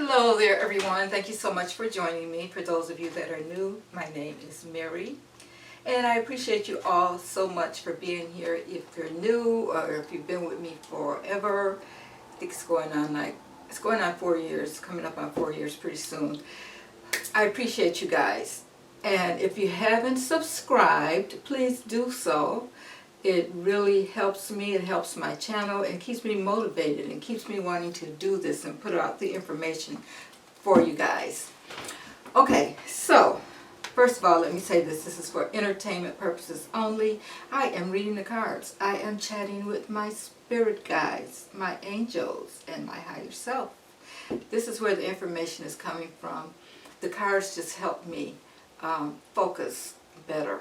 Hello there everyone. Thank you so much for joining me. For those of you that are new, my name is Mary. And I appreciate you all so much for being here. If you're new or if you've been with me forever, I think it's going on 4 years, coming up on 4 years pretty soon. I appreciate you guys. And if you haven't subscribed, please do so. It really helps me, it helps my channel, and keeps me motivated and keeps me wanting to do this and put out the information for you guys. Okay, so first of all, let me say this is for entertainment purposes only. I am reading the cards. I am chatting with my spirit guides, my angels, and my higher self. This is where the information is coming from. The cards just help me focus better.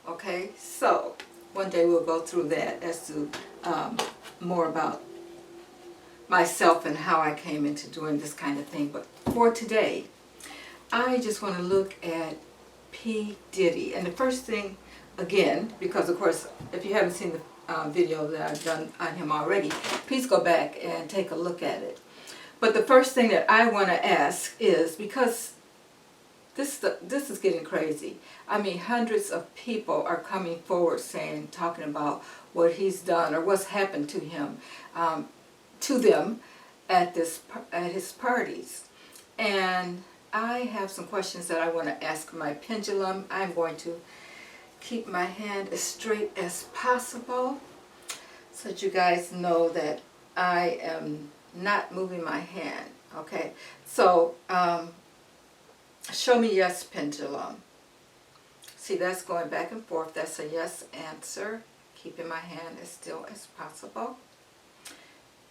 Okay, so one day we'll go through that as to more about myself and how I came into doing this kind of thing. But for today, I just want to look at P. Diddy. And the first thing, again, because of course, if you haven't seen the video that I've done on him already, please go back and take a look at it. But the first thing that I want to ask is, because this is getting crazy. I mean, hundreds of people are coming forward talking about what he's done or what's happened to him, to them at his parties. And I have some questions that I want to ask my pendulum. I'm going to keep my hand as straight as possible so that you guys know that I am not moving my hand. Okay, so show me yes, pendulum. See, that's going back and forth. That's a yes answer. Keeping my hand as still as possible.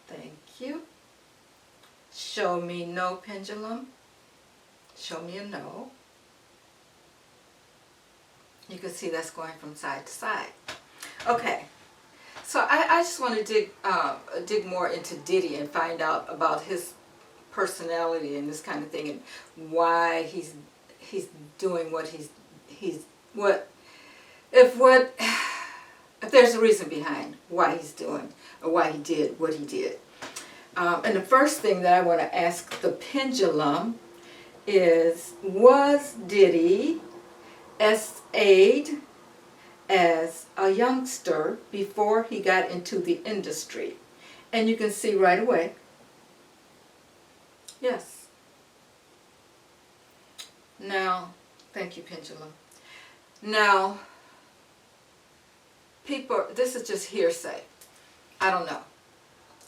Thank you. Show me no, pendulum. Show me a no. You can see that's going from side to side. Okay, so I just want to dig more into Diddy and find out about his personality and this kind of thing, and why he's doing what if there's a reason behind why he's doing or why he did what he did. And the first thing that I want to ask the pendulum is, was Diddy essayed as a youngster before he got into the industry? And you can see right away, yes. Now, thank you, pendulum. Now, people, this is just hearsay. I don't know.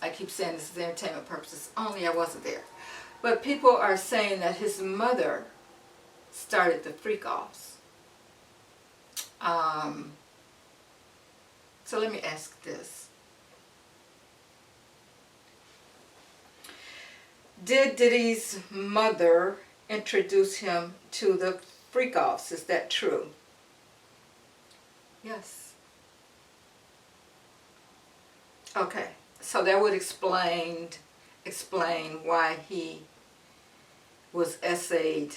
I keep saying this is entertainment purposes only. I wasn't there. But people are saying that his mother started the freak-offs. So let me ask this. Did Diddy's mother introduce him to the freak-offs? Is that true? Yes. Okay, so that would explain why he was essayed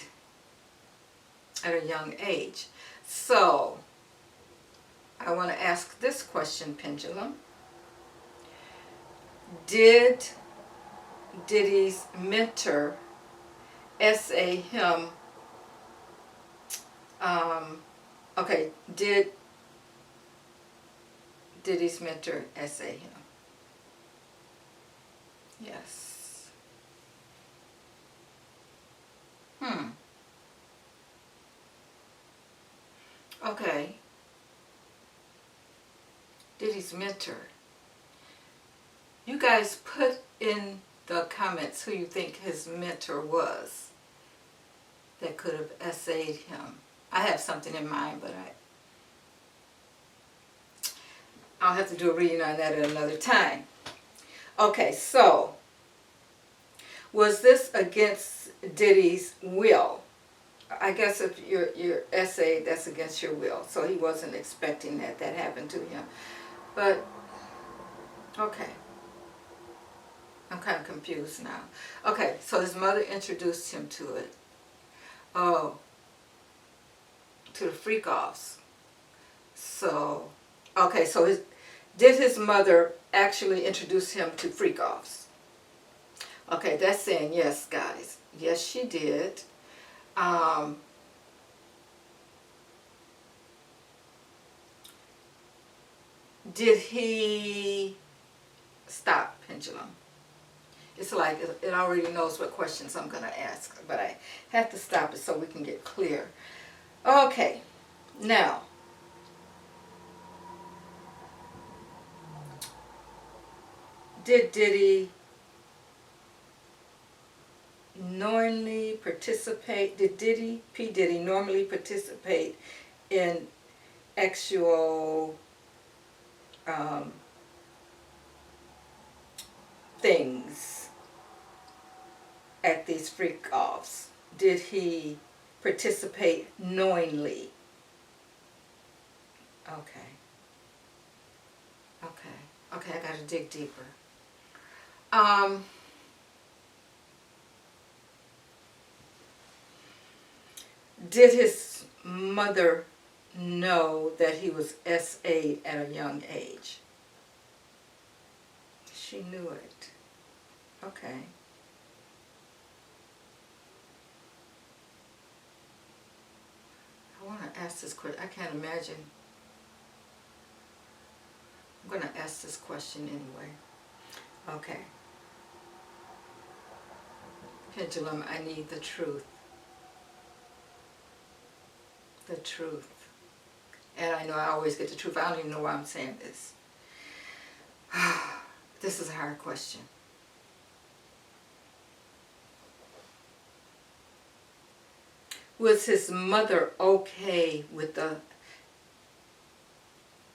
at a young age. So, I want to ask this question, pendulum. Did Diddy's mentor essay him? Did Diddy's mentor essay him? Yes. Okay. Diddy's mentor. You guys put in the comments who you think his mentor was that could have essayed him. I have something in mind, but I'll have to do a reading on that at another time. Okay, so was this against Diddy's will? I guess if you're essayed, that's against your will. So he wasn't expecting that happened to him. But, okay. I'm kind of confused now. Okay, so his mother introduced him to it. Oh, to the freak-offs. So, okay, so did his mother actually introduce him to freak-offs? Okay, that's saying yes, guys. Yes, she did. Did he stop, pendulum? It's like it already knows what questions I'm going to ask, but I have to stop it so we can get clear. Okay, now, did Diddy knowingly participate, did Diddy, P. Diddy, normally participate in actual things at these freak offs? Did he participate knowingly? Okay. Okay, I gotta dig deeper. Did his mother know that he was S.A. at a young age? She knew it. Okay. I want to ask this question. I can't imagine. I'm going to ask this question anyway. Okay. Pendulum, I need the truth. The truth. And I know I always get the truth. I don't even know why I'm saying this. This is a hard question. Was his mother okay with the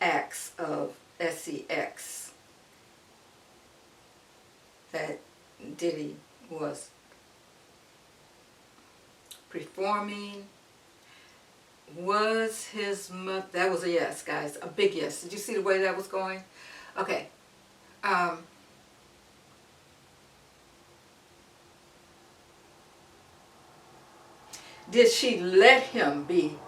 acts of sex that Diddy was performing? Was his mother, that was a yes, guys, a big yes. Did you see the way that was going? Okay. Did she let him be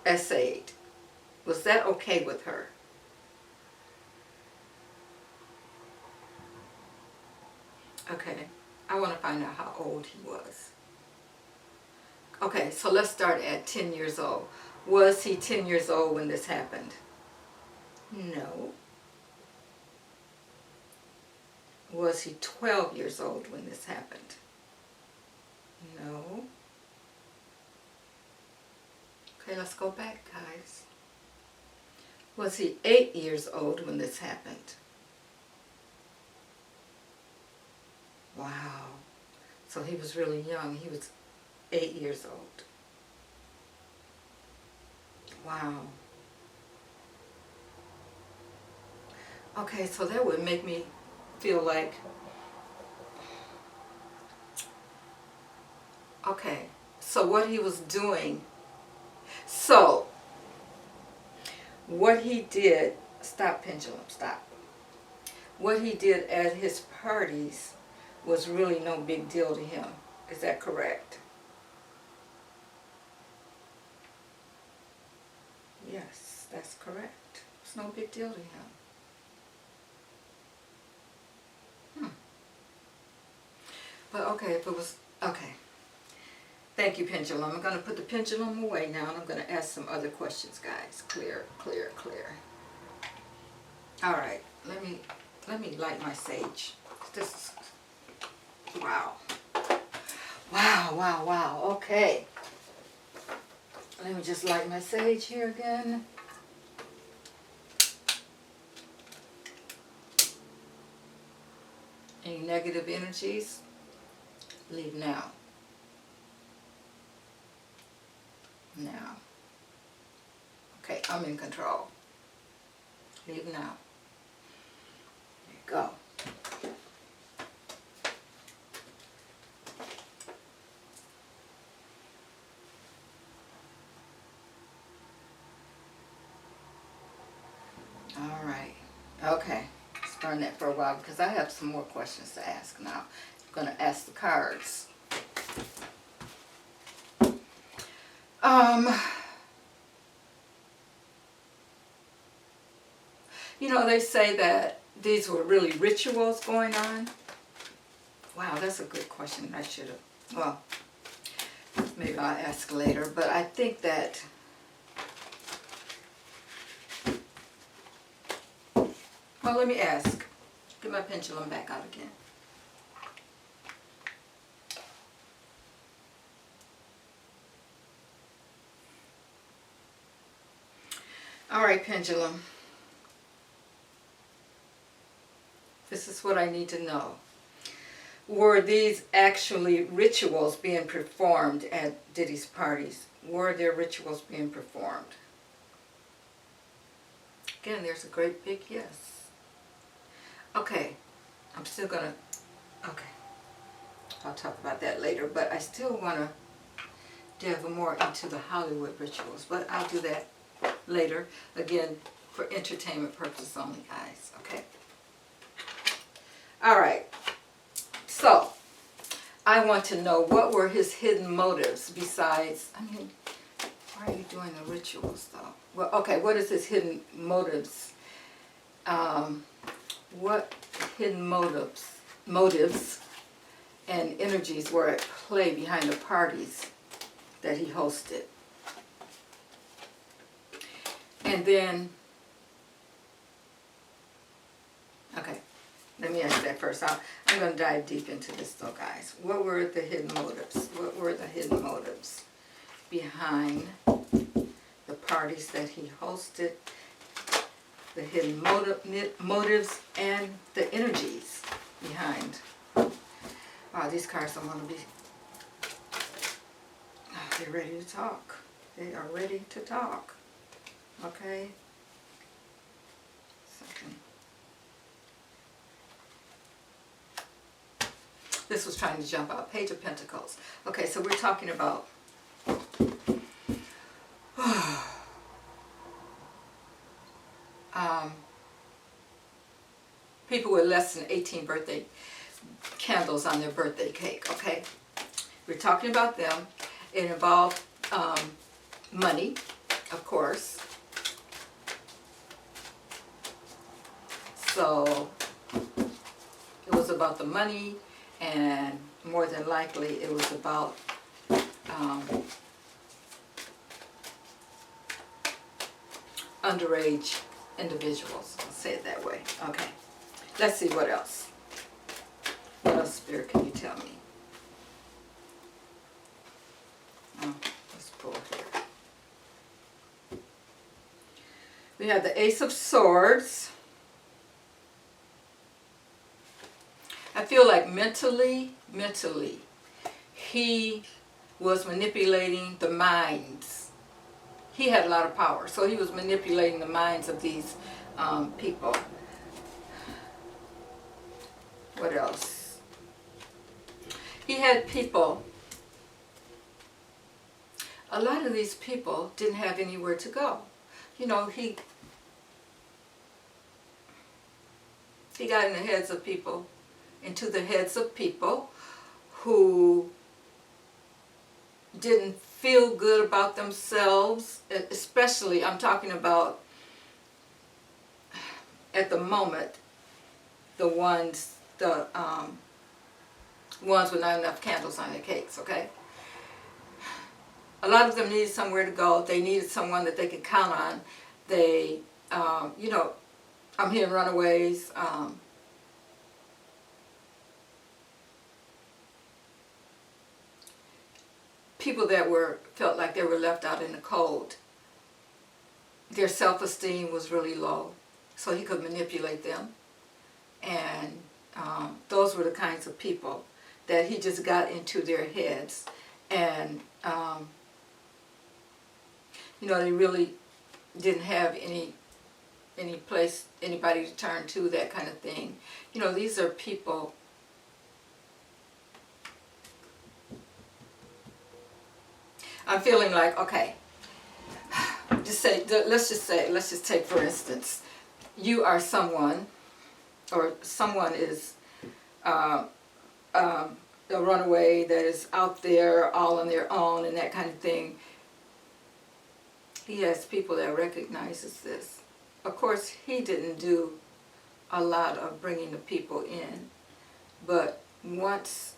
essayed? Was that okay with her? Okay, I want to find out how old he was. Okay, so let's start at 10 years old. Was he 10 years old when this happened? No. Was he 12 years old when this happened? No. Okay, let's go back, guys. Was he 8 years old when this happened? Wow. So he was really young. He was 8 years old. Wow. Okay, so that would make me feel like, okay, so what he was doing, so what he did, stop pendulum, stop. What he did at his parties was really no big deal to him. Is that correct? Yes, that's correct. It's no big deal to him. But okay, if it was, okay. Thank you, pendulum. I'm going to put the pendulum away now, and I'm going to ask some other questions, guys. Clear, clear, clear. All right, let me light my sage. This is, wow. Wow, wow, wow. Okay. Let me just light my sage here again. Any negative energies? Leave now. Now. Okay, I'm in control. Leave now. There you go. All right. Okay. Let's burn that for a while because I have some more questions to ask now. I'm going to ask the cards. You know, they say that these were really rituals going on. Wow, that's a good question. I should have, well, maybe I'll ask later, but I think that well, let me ask. Get my pendulum back out again. All right, pendulum. This is what I need to know. Were these actually rituals being performed at Diddy's parties? Were there rituals being performed? Again, there's a great big yes. Okay, I'm still gonna, okay, I'll talk about that later, but I still want to delve more into the Hollywood rituals, but I'll do that later, again, for entertainment purposes only, guys, okay? All right, so I want to know what were his hidden motives besides, I mean, why are you doing the rituals though? Well, okay, what is his hidden motives? What hidden motives and energies were at play behind the parties that he hosted? And then, okay, let me ask that first. I'm going to dive deep into this though, guys. What were the hidden motives? What were the hidden motives behind the parties that he hosted? The hidden motives and the energies behind. Wow, these cards don't want to be, they're ready to talk. They are ready to talk. Okay. Second. This was trying to jump out. Page of Pentacles. Okay, so we're talking about people with less than 18 birthday candles on their birthday cake, okay? We're talking about them. It involved money, of course. So it was about the money, and more than likely it was about underage individuals. I'll say it that way. Okay. Let's see what else. What else, Spirit, can you tell me? Oh, let's pull here. We have the Ace of Swords. I feel like mentally, he was manipulating the minds. He had a lot of power, so he was manipulating the minds of these people. What else? He had people, a lot of these people didn't have anywhere to go. You know, he got in the heads of people, into the heads of people who didn't feel good about themselves, especially, I'm talking about at the moment, the ones with not enough candles on their cakes, okay? A lot of them needed somewhere to go. They needed someone that they could count on. They, you know, I'm hearing runaways, people that felt like they were left out in the cold. Their self-esteem was really low, so he could manipulate them. And those were the kinds of people that he just got into their heads. And, you know, they really didn't have any place, anybody to turn to, that kind of thing. You know, these are people, I'm feeling like, okay, let's just take for instance, you are someone, or someone is a runaway that is out there all on their own and that kind of thing. He has people that recognizes this. Of course, he didn't do a lot of bringing the people in. But once,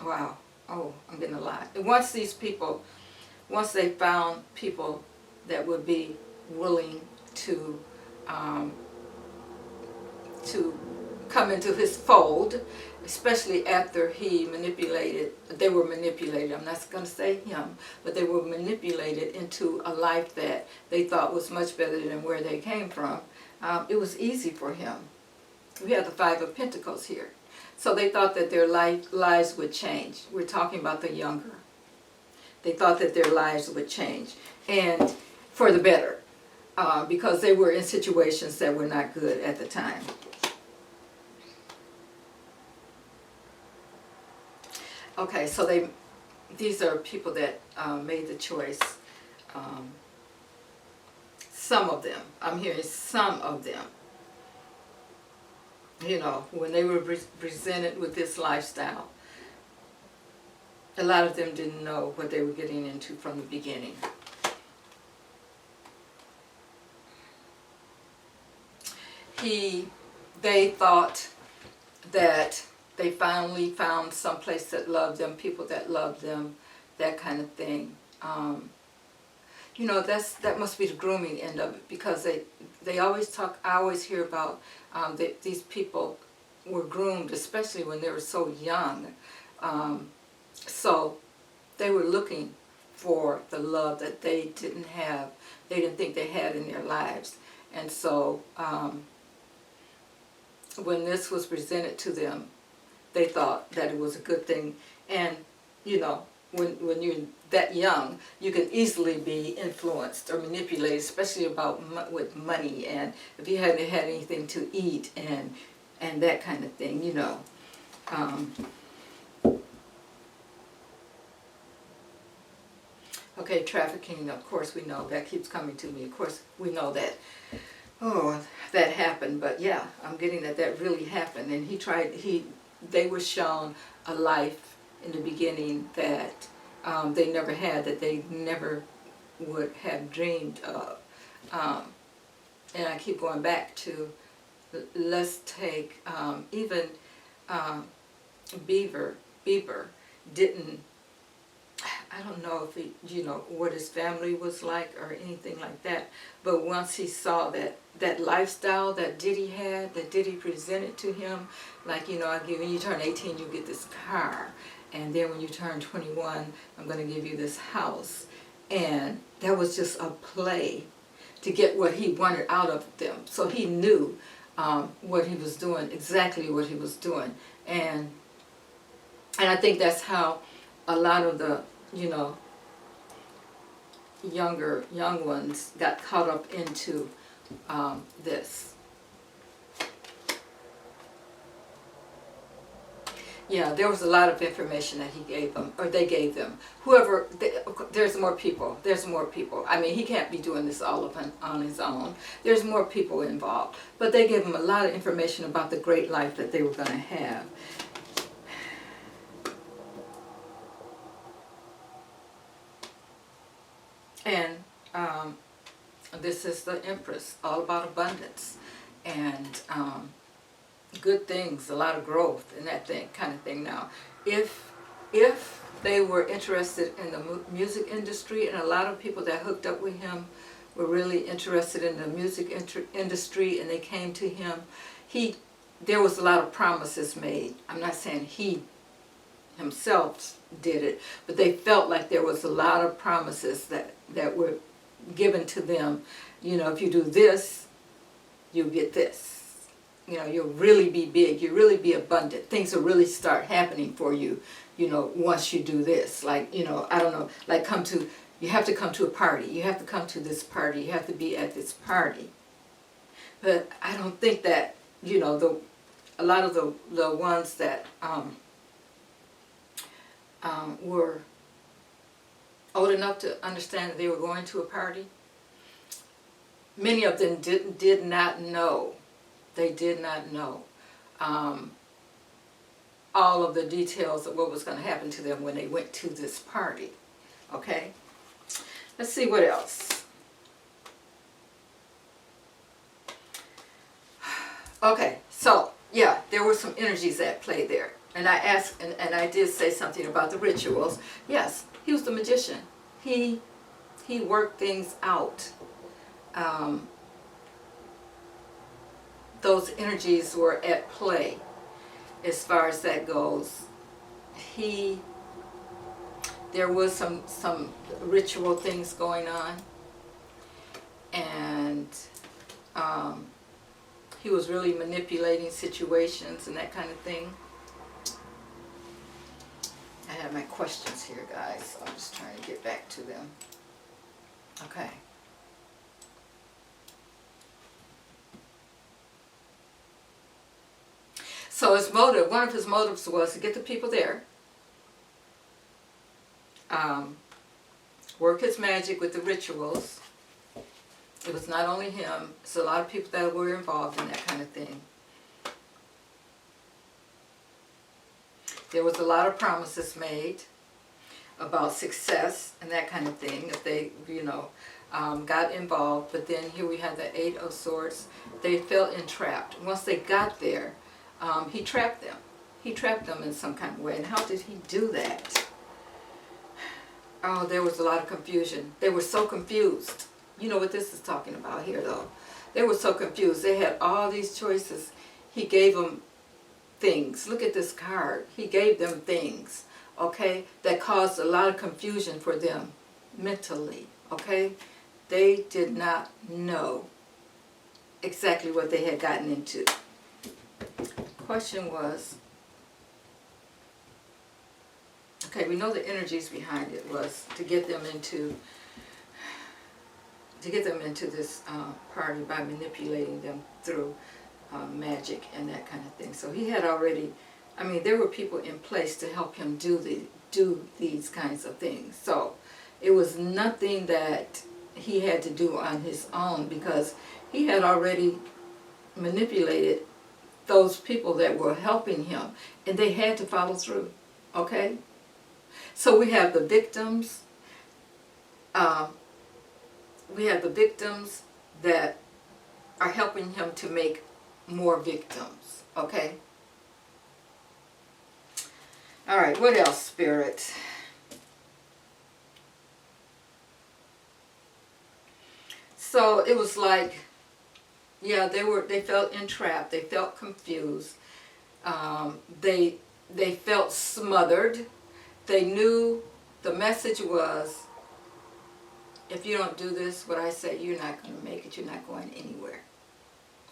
wow, oh, I'm getting a lot. Once these people, once they found people that would be willing um, to come into his fold, especially after he manipulated, they were manipulated, I'm not going to say him, but they were manipulated into a life that they thought was much better than where they came from. It was easy for him. We have the Five of Pentacles here. So they thought that their lives would change. We're talking about the younger. They thought that their lives would change, and for the better, because they were in situations that were not good at the time. Okay, so these are people that made the choice. Some of them, I'm hearing some of them, you know, when they were presented with this lifestyle, a lot of them didn't know what they were getting into from the beginning. They thought that they finally found some place that loved them, people that loved them, that kind of thing. You know, that must be the grooming end of it, because they always talk, I always hear about these people were groomed, especially when they were so young. So they were looking for the love that they didn't have, they didn't think they had in their lives. And so when this was presented to them, they thought that it was a good thing. And, you know, when you're that young, you can easily be influenced or manipulated, especially with money, and if you hadn't had anything to eat and that kind of thing, you know. Okay, trafficking, of course we know, that keeps coming to me. Of course we know that, oh, that happened, but yeah, I'm getting that really happened. And they were shown a life in the beginning that they never had, that they never would have dreamed of. And I keep going back to, let's take even Bieber didn't, I don't know if he, you know, what his family was like or anything like that, but once he saw that lifestyle that Diddy had, that Diddy presented to him, like, you know, when you turn 18 you get this car, and then when you turn 21 I'm going to give you this house, and that was just a play to get what he wanted out of them. So he knew what he was doing, exactly what he was doing, and I think that's how a lot of the, you know, young ones got caught up into this. Yeah, there was a lot of information that he gave them, or they gave them. There's more people. There's more people. I mean, he can't be doing this all on his own. There's more people involved. But they gave him a lot of information about the great life that they were going to have. And this is the Empress, all about abundance and good things, a lot of growth and that kind of thing. Now, if they were interested in the music industry, and a lot of people that hooked up with him were really interested in the music industry, and they came to him, there was a lot of promises made. I'm not saying he himself did it, but they felt like there was a lot of promises that were given to them. You know, if you do this, you'll get this. You know, you'll really be big, you'll really be abundant. Things will really start happening for you, you know, once you do this. Like, you know, I don't know, like you have to come to a party, you have to come to this party, you have to be at this party. But I don't think that, you know, a lot of the ones that were old enough to understand that they were going to a party, many of them did not know. They did not know all of the details of what was going to happen to them when they went to this party. Okay? Let's see what else. Okay, so yeah, there were some energies at play there. And I asked, and I did say something about the rituals. Yes, he was the magician. He he worked things out. Um, those energies were at play as far as that goes. He There was some ritual things going on, and um, he was really manipulating situations and that kind of thing. I have my questions here, guys, so I'm just trying to get back to them. Okay. So his motive, one of his motives was to get the people there, work his magic with the rituals. It was not only him, it's a lot of people that were involved in that kind of thing. There was a lot of promises made about success and that kind of thing if they, got involved. But then here we have the Eight of Swords. They felt entrapped. Once they got there, he trapped them. He trapped them in some kind of way. And how did he do that? Oh, there was a lot of confusion. They were so confused. You know what this is talking about here, though. They were so confused. They had all these choices. He gave them things. Look at this card. He gave them things, okay, that caused a lot of confusion for them mentally, okay? They did not know exactly what they had gotten into. Question was, okay, we know the energies behind it was to get them into this party by manipulating them through magic and that kind of thing. So he had already, there were people in place to help him do these kinds of things. So it was nothing that he had to do on his own, because he had already manipulated those people that were helping him, and they had to follow through, okay? So we have the victims. We have the victims that are helping him to make more victims, okay? All right, what else, Spirit? So it was like, yeah, they felt entrapped, they felt confused, they felt smothered. They knew the message was, if you don't do this, what I say, you're not going to make it. You're not going anywhere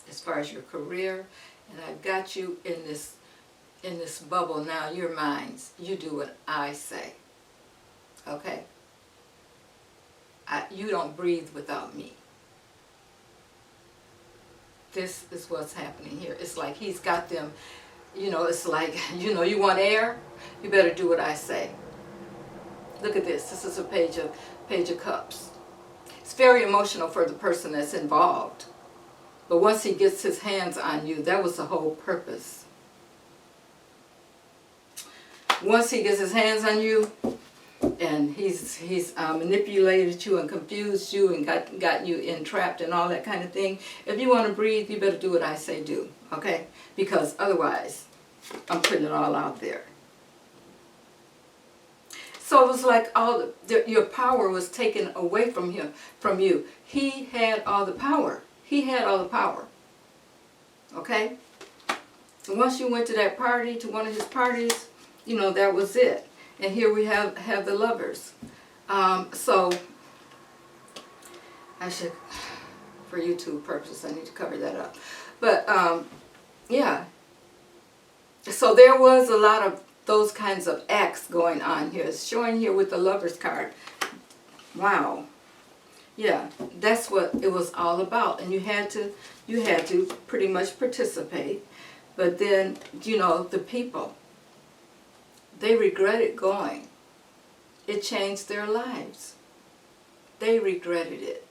as far as your career. And I've got you in this bubble now. You're mine. You do what I say. Okay? You don't breathe without me. This is what's happening here. It's like he's got them, it's like, you want air? You better do what I say. Look at this. This is a Page of Cups. It's very emotional for the person that's involved. But once he gets his hands on you, that was the whole purpose. Once he gets his hands on you, and he's manipulated you and confused you and got you entrapped and all that kind of thing. If you want to breathe, you better do what I say do, okay? Because otherwise, I'm putting it all out there. So it was like your power was taken away from you. He had all the power. He had all the power. Okay? And once you went to that party, to one of his parties, that was it. And here we have the Lovers. So I should, for YouTube purposes, I need to cover that up. But yeah. So there was a lot of those kinds of acts going on here. It's showing here with the Lovers card. Wow. Yeah, that's what it was all about. And you had to pretty much participate. But then, the people, they regretted going. It changed their lives. They regretted it.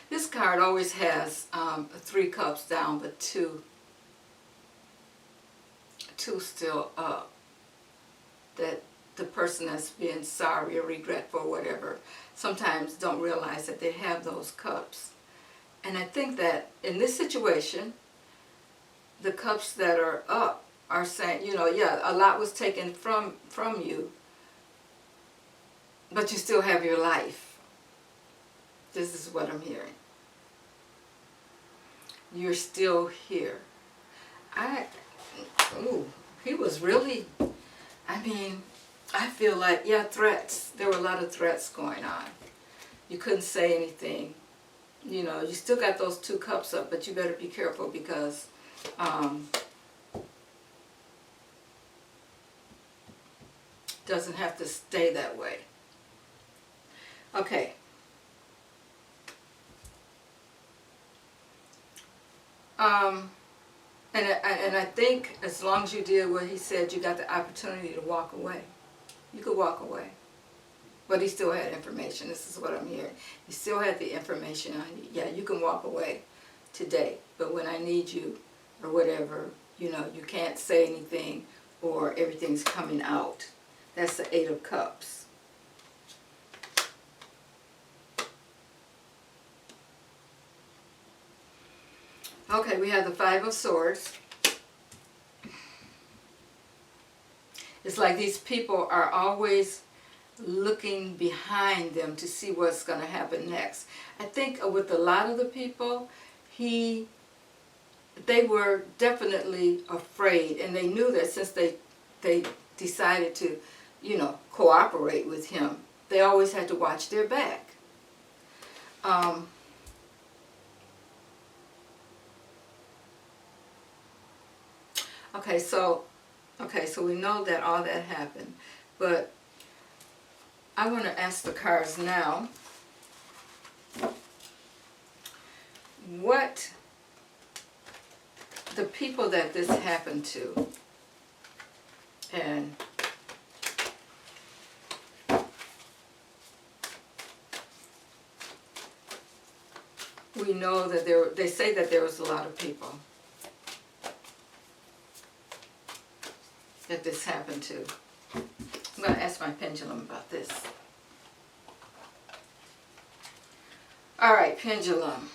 This card always has 3 cups down, but two still up. that the person that's being sorry or regretful or whatever sometimes don't realize that they have those cups. And I think that in this situation, the cups that are up are saying, yeah, a lot was taken from you, but you still have your life. This is what I'm hearing. You're still here. He was really, I feel like, yeah, threats. There were a lot of threats going on. You couldn't say anything. You still got those 2 cups up, but you better be careful because doesn't have to stay that way. Okay. And I think as long as you did what he said, you got the opportunity to walk away. You could walk away. But he still had information. This is what I'm hearing. He still had the information on you. Yeah, you can walk away today. But when I need you or whatever, you can't say anything or everything's coming out. That's the 8 of Cups. Okay, we have the 5 of Swords. It's like these people are always looking behind them to see what's going to happen next. I think with a lot of the people, they were definitely afraid, and they knew that since they decided to, cooperate with him, they always had to watch their back. Okay, so we know that all that happened, but I want to ask the cards now, what the people that this happened to, and we know that they say that there was a lot of people that this happened to. I'm going to ask my pendulum about this. All right, pendulum.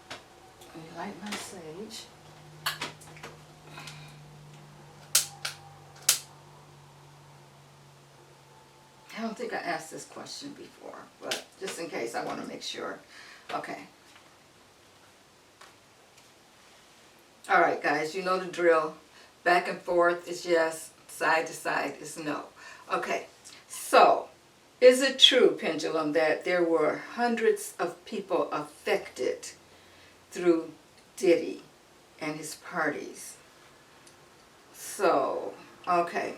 Let me light my sage. I don't think I asked this question before, but just in case, I want to make sure. Okay. All right, guys, you know the drill. Back and forth is yes, side to side is no. Okay, so is it true, pendulum, that there were hundreds of people affected through Diddy and his parties? So, okay,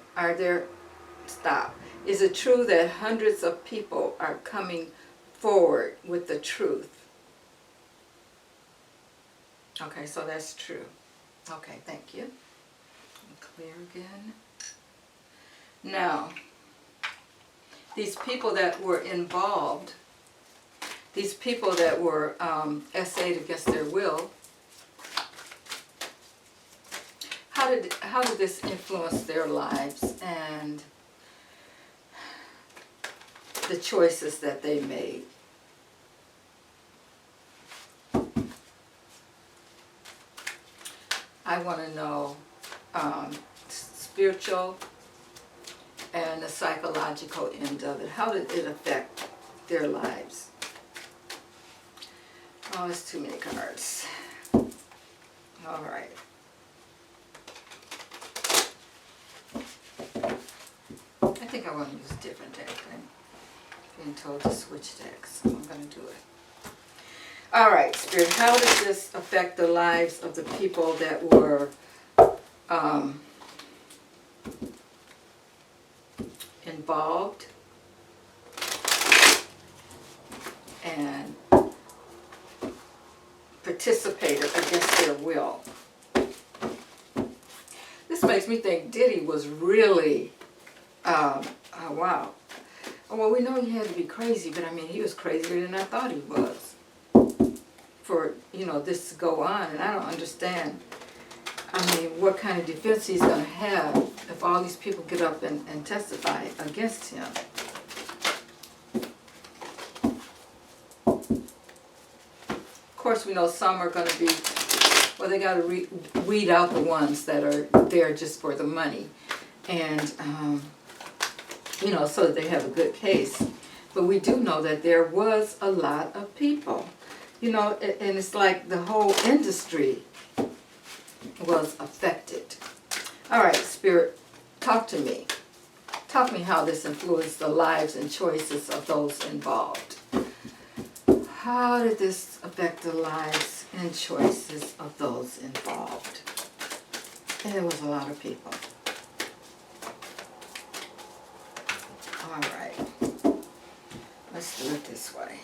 stop. Is it true that hundreds of people are coming forward with the truth? Okay, so that's true. Okay, thank you. Clear again. Now, these people that were involved, these people that were essayed against their will, how did this influence their lives and the choices that they made? I want to know spiritual and the psychological end of it. How did it affect their lives? Oh, it's too many cards. All right. I think I want to use a different deck. I'm being told to switch decks, so I'm going to do it. All right, Spirit, how did this affect the lives of the people that were involved and participated against their will? This makes me think Diddy was really, oh wow. Well, we know he had to be crazy, but I mean, he was crazier than I thought he was. For, this to go on, and I don't understand. I mean, what kind of defense he's going to have if all these people get up and testify against him. Of course, we know some are going to be, well, they got to weed out the ones that are there just for the money. And, you know, so that they have a good case. But we do know that there was a lot of people, you know, and it's like the whole industry was affected. All right, Spirit, talk to me. Talk to me how this influenced the lives and choices of those involved. How did this affect the lives and choices of those involved? And it was a lot of people. All right. Let's do it this way.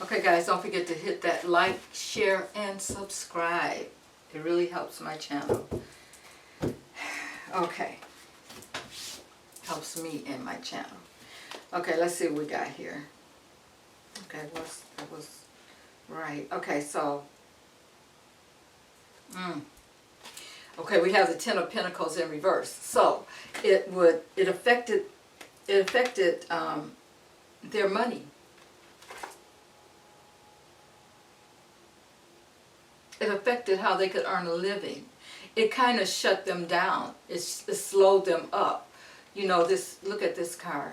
Okay guys, don't forget to hit that like, share, and subscribe. It really helps my channel. Okay. Helps me and my channel. Okay, let's see what we got here. Okay, that was right. Okay, so okay, we have the Ten of Pentacles in reverse. So it affected their money. It affected how they could earn a living. It kind of shut them down. It slowed them up. You know, look at this card.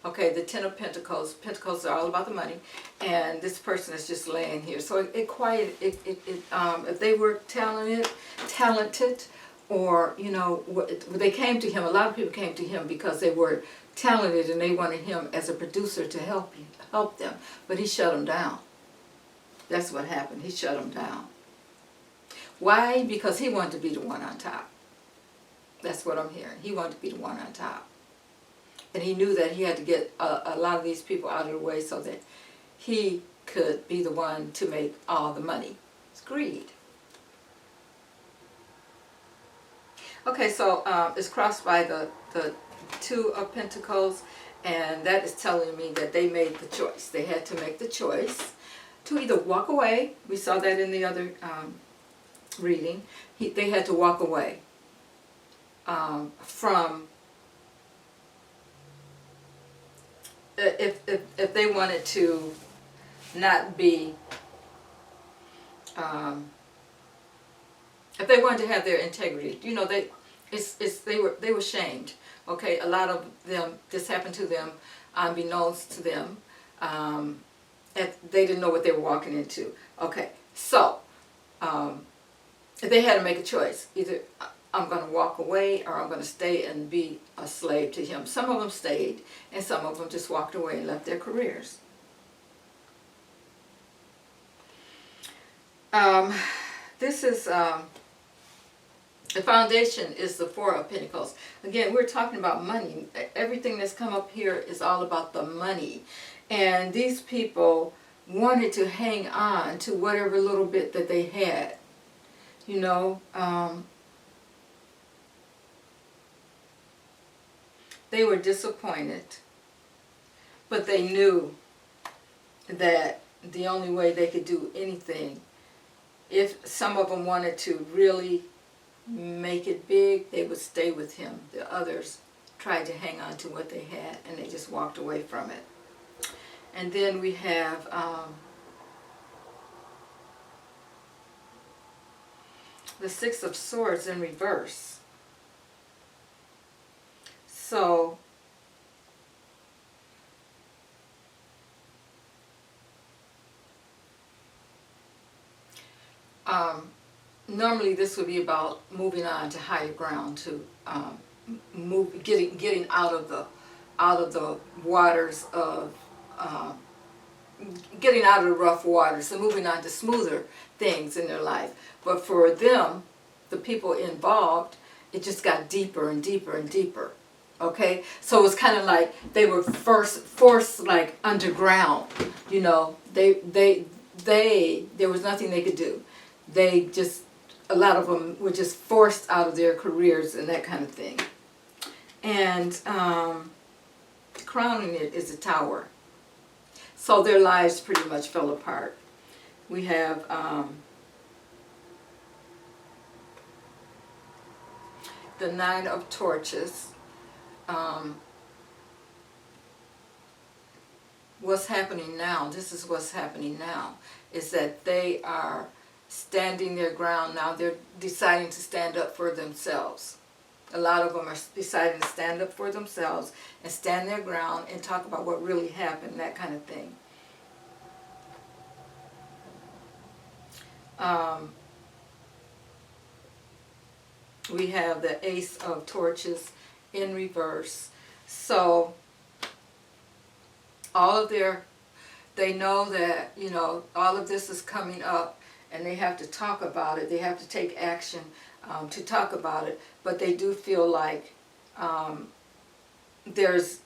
Okay, the Ten of Pentacles. Pentacles are all about the money, and this person is just laying here. So if they were talented, or you know, they came to him. A lot of people came to him because they were talented and they wanted him as a producer to help them. But he shut them down. That's what happened. He shut them down. Why? Because he wanted to be the one on top. That's what I'm hearing. He wanted to be the one on top. And he knew that he had to get a lot of these people out of the way so that he could be the one to make all the money. It's greed. Okay, so it's crossed by the Two of Pentacles, and that is telling me that they made the choice. They had to make the choice to either walk away. We saw that in the other reading. They had to walk away from, if they wanted to not be, if they wanted to have their integrity. You know, they were shamed. Okay, a lot of them, this happened to them unbeknownst to them. They didn't know what they were walking into. Okay, so they had to make a choice. Either I'm going to walk away or I'm going to stay and be a slave to him. Some of them stayed, and some of them just walked away and left their careers. This is, the foundation is the Four of Pentacles. Again, we're talking about money. Everything that's come up here is all about the money. And these people wanted to hang on to whatever little bit that they had. You know, they were disappointed, but they knew that the only way they could do anything, if some of them wanted to really make it big, they would stay with him. The others tried to hang on to what they had, and they just walked away from it. And then we have the Six of Swords in reverse. So normally this would be about moving on to higher ground, to getting out of the waters of getting out of the rough waters and moving on to smoother things in their life. But for them, the people involved, it just got deeper and deeper and deeper. Okay, so it was kind of like they were forced like underground. You know, there was nothing they could do. They just a lot of them were just forced out of their careers and that kind of thing. And crowning it is a tower. So their lives pretty much fell apart. We have the Nine of Torches. What's happening now, this is what's happening now, is that they are standing their ground now. They're deciding to stand up for themselves. A lot of them are deciding to stand up for themselves and stand their ground and talk about what really happened, that kind of thing. We have the Ace of Torches in reverse. So all of they know that, you know, all of this is coming up and they have to talk about it. They have to take action to talk about it. But they do feel like there's,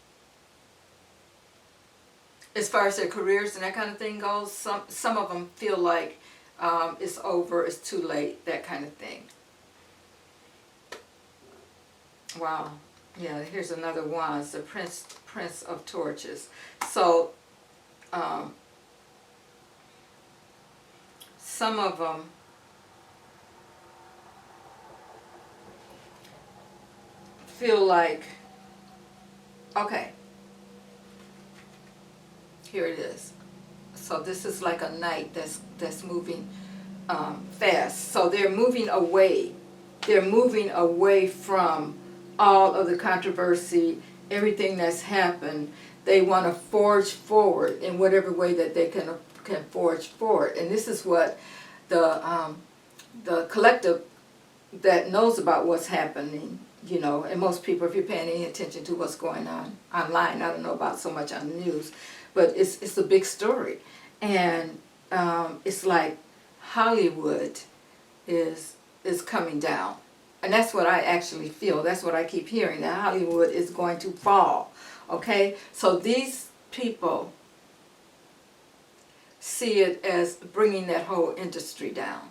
as far as their careers and that kind of thing goes, some of them feel like it's over, it's too late, that kind of thing. Wow. Yeah, here's another one. It's the Prince of Torches. So, some of them feel like, okay, here it is. So this is like a knight that's moving fast. So they're moving away. They're moving away from all of the controversy, everything that's happened. They want to forge forward in whatever way that they can forge forward. And this is what the collective that knows about what's happening, you know, and most people, if you're paying any attention to what's going on online, I don't know about so much on the news, but it's a big story. And it's like Hollywood is coming down. And that's what I actually feel. That's what I keep hearing, that Hollywood is going to fall. Okay? So these people see it as bringing that whole industry down.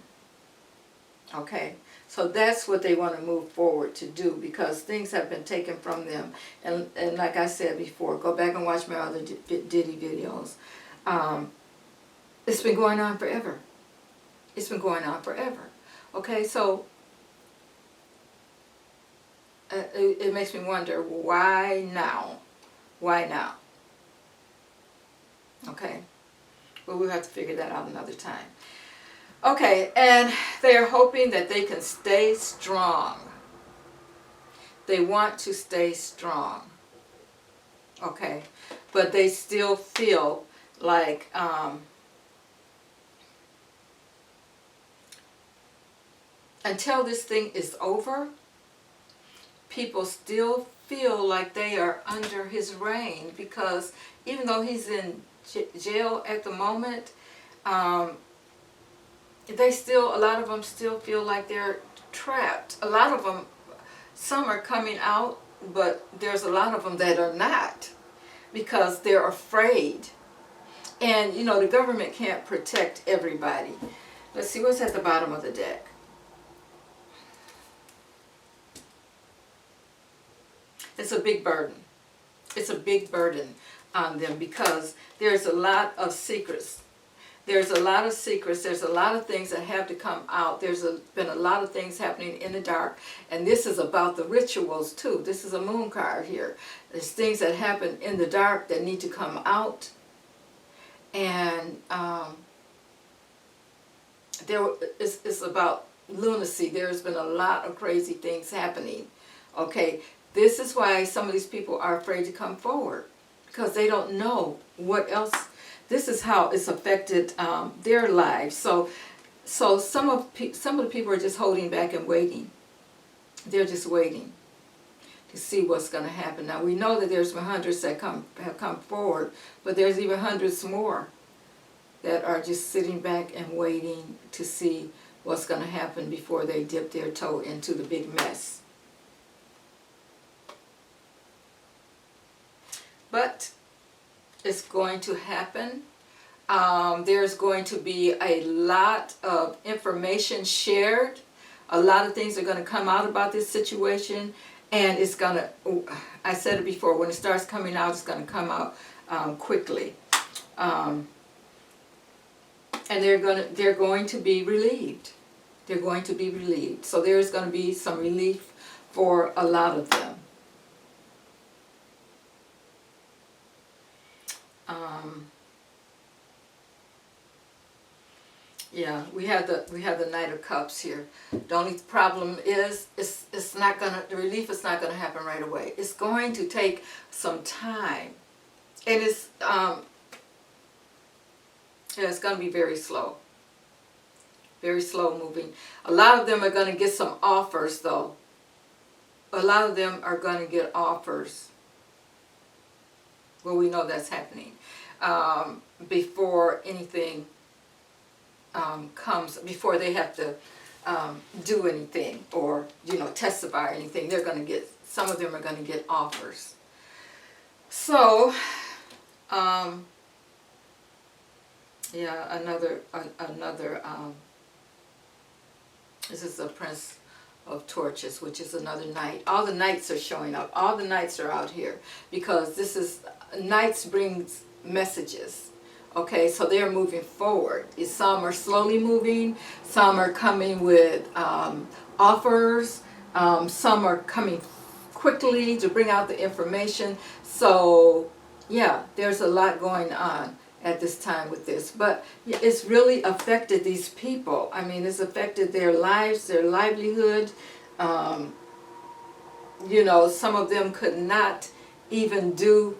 Okay? So that's what they want to move forward to do, because things have been taken from them. And like I said before, go back and watch my other Diddy videos. It's been going on forever. It's been going on forever. Okay? So it makes me wonder, why now? Why now? Okay? Well, we'll have to figure that out another time. Okay, and they are hoping that they can stay strong. They want to stay strong. Okay? But they still feel like until this thing is over, people still feel like they are under his reign, because even though he's in jail at the moment, they still, a lot of them still feel like they're trapped. A lot of them, some are coming out, but there's a lot of them that are not, because they're afraid. And, you know, the government can't protect everybody. Let's see what's at the bottom of the deck. It's a big burden. It's a big burden on them, because there's a lot of secrets. There's a lot of secrets. There's a lot of things that have to come out. There's been a lot of things happening in the dark. And this is about the rituals too. This is a moon card here. There's things that happen in the dark that need to come out. And it's about lunacy. There's been a lot of crazy things happening. Okay, this is why some of these people are afraid to come forward, because they don't know what else. This is how it's affected their lives. So some of the people are just holding back and waiting. They're just waiting to see what's going to happen. Now we know that there's been hundreds that have come forward, but there's even hundreds more that are just sitting back and waiting to see what's going to happen before they dip their toe into the big mess. But it's going to happen. There's going to be a lot of information shared A lot of things are going to come out about this situation, and it's going to, I said it before, when it starts coming out, it's going to come out quickly. And they're going to be relieved. They're going to be relieved. So there's going to be some relief for a lot of them. Yeah, we have the Knight of Cups here. The only problem is it's not gonna, the relief is not gonna happen right away. It's going to take some time, and it's gonna be very slow moving. A lot of them are gonna get some offers though. A lot of them are gonna get offers. Well, we know that's happening before anything comes, before they have to do anything or testify or anything. They're going to get, some of them are going to get offers. So yeah, another this is the Prince of Torches, which is another knight. All the knights are showing up. All the knights are out here because this is, knights brings messages. Okay, so they're moving forward. Some are slowly moving, some are coming with offers, some are coming quickly to bring out the information. So yeah, there's a lot going on at this time with this, but it's really affected these people. I mean, it's affected their lives, their livelihood. Some of them could not even do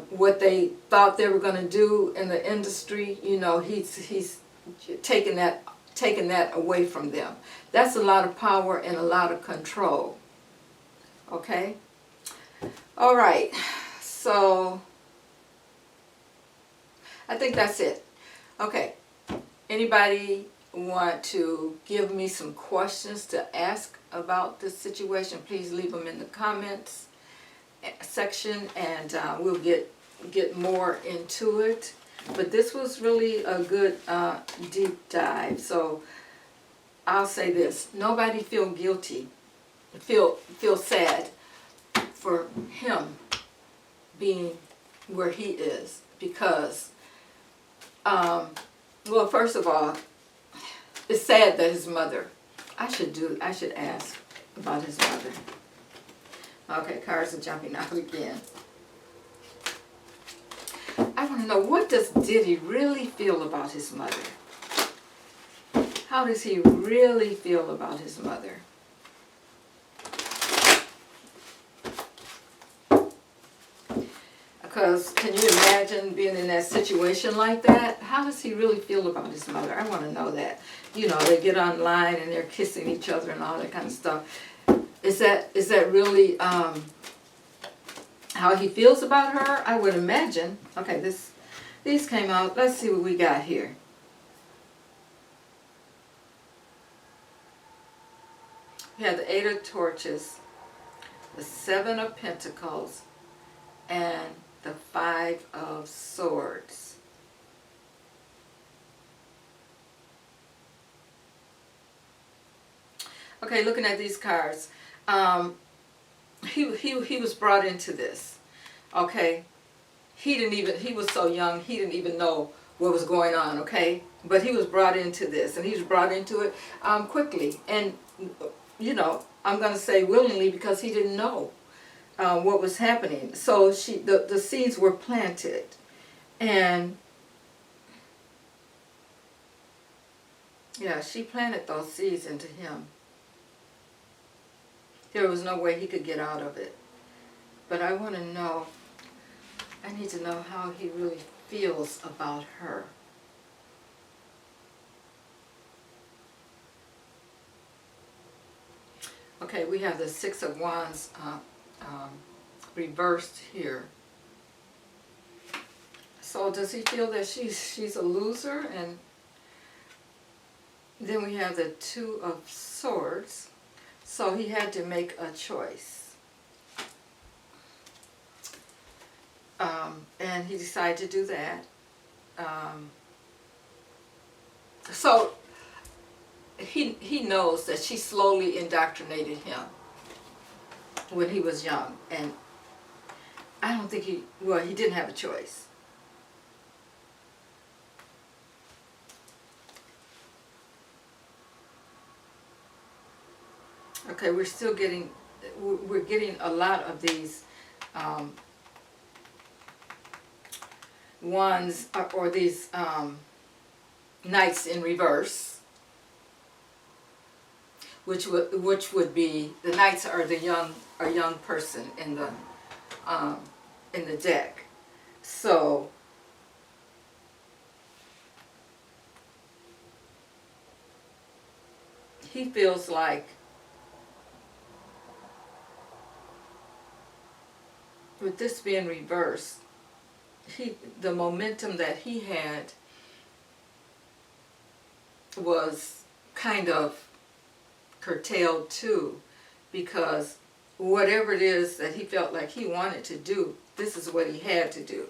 what they thought they were going to do in the industry. He's taken that away from them. That's a lot of power and a lot of control. Okay? All right. So I think that's it. Okay. Anybody want to give me some questions to ask about this situation? Please leave them in the comments section, and we'll get more into it. But this was really a good deep dive. So I'll say this: nobody feel guilty, feel sad for him being where he is, because well, first of all, it's sad that his mother, I should ask about his mother. Okay, cards are jumping out again. I want to know, what does Diddy really feel about his mother? How does he really feel about his mother? Because can you imagine being in that situation like that? How does he really feel about his mother? I want to know that. They get online and they're kissing each other and all that kind of stuff. Is that really how he feels about her? I would imagine. Okay, these came out. Let's see what we got here. We have the Eight of Torches, the Seven of Pentacles, and the Five of Swords. Okay, looking at these cards, he was brought into this. Okay, he was so young, he didn't even know what was going on. Okay, but he was brought into this, and he was brought into it quickly, and I'm going to say willingly, because he didn't know what was happening. So the seeds were planted, and yeah, she planted those seeds into him. There was no way he could get out of it. But I want to know, I need to know how he really feels about her. Okay, we have the Six of Wands reversed here. So does he feel that she's a loser? And then we have the Two of Swords. So he had to make a choice. And he decided to do that. So he knows that she slowly indoctrinated him when he was young, and I don't think he didn't have a choice. Okay, we're getting a lot of these ones or these knights in reverse, which would be the knights are the young person in the deck. So he feels like with this being reversed, the momentum that he had was kind of curtailed too, because whatever it is that he felt like he wanted to do, this is what he had to do.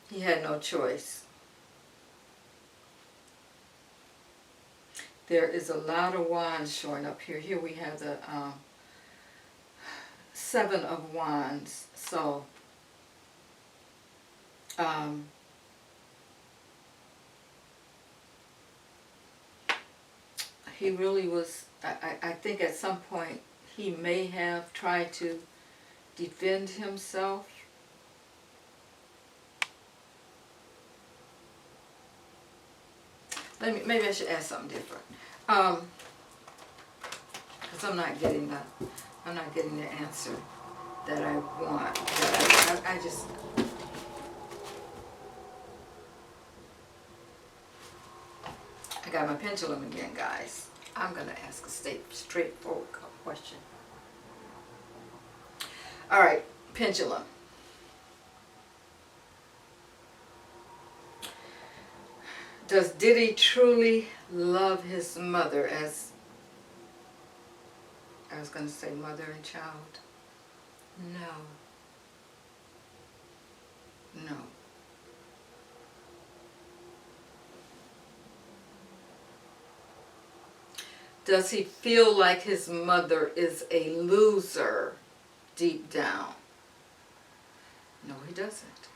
He had no choice. There is a lot of wands showing up here. Here we have the Seven of Wands. So he really was, I think at some point he may have tried to defend himself. Maybe I should ask something different. Because I'm not getting the answer that I want. I got my pendulum again, guys. I'm going to ask a straightforward question. All right, pendulum. Does Diddy truly love his mother, as I was going to say mother and child? No. No. Does he feel like his mother is a loser deep down? No, he doesn't.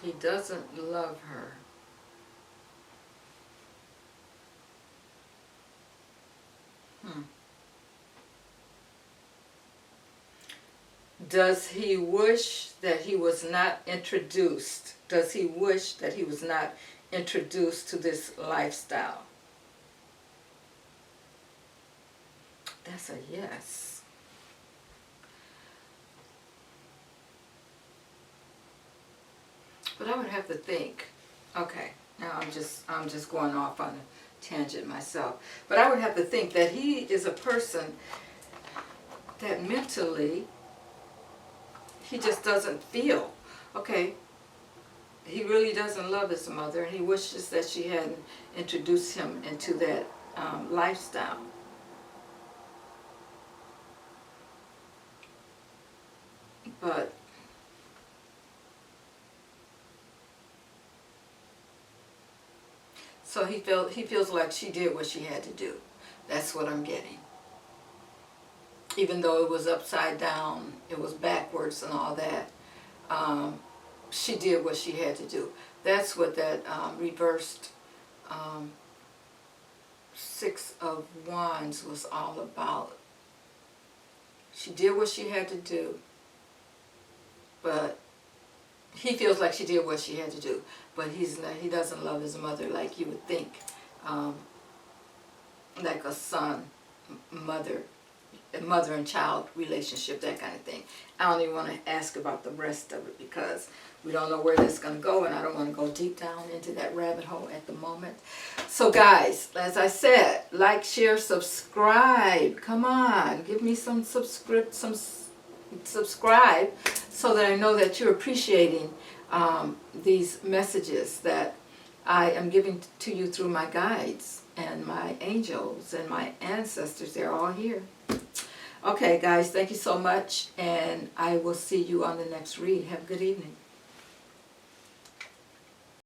He doesn't love her. Does he wish that he was not introduced? Does he wish that he was not introduced to this lifestyle? That's a yes. But I would have to think. Okay, now I'm just going off on a tangent myself. But I would have to think that he is a person that mentally he just doesn't feel. Okay, he really doesn't love his mother, and he wishes that she hadn't introduced him into that lifestyle. But so he feels like she did what she had to do. That's what I'm getting. Even though it was upside down, it was backwards and all that, she did what she had to do. That's what that reversed Six of Wands was all about. She did what she had to do, but he feels like she did what she had to do. But he doesn't love his mother like you would think, like a mother and child relationship, that kind of thing. I don't even want to ask about the rest of it because we don't know where that's going to go, and I don't want to go deep down into that rabbit hole at the moment. So guys, as I said, like, share, subscribe. Come on, give me some subscribe so that I know that you're appreciating these messages that I am giving to you through my guides and my angels and my ancestors. They're all here. Okay, guys, thank you so much, and I will see you on the next read. Have a good evening.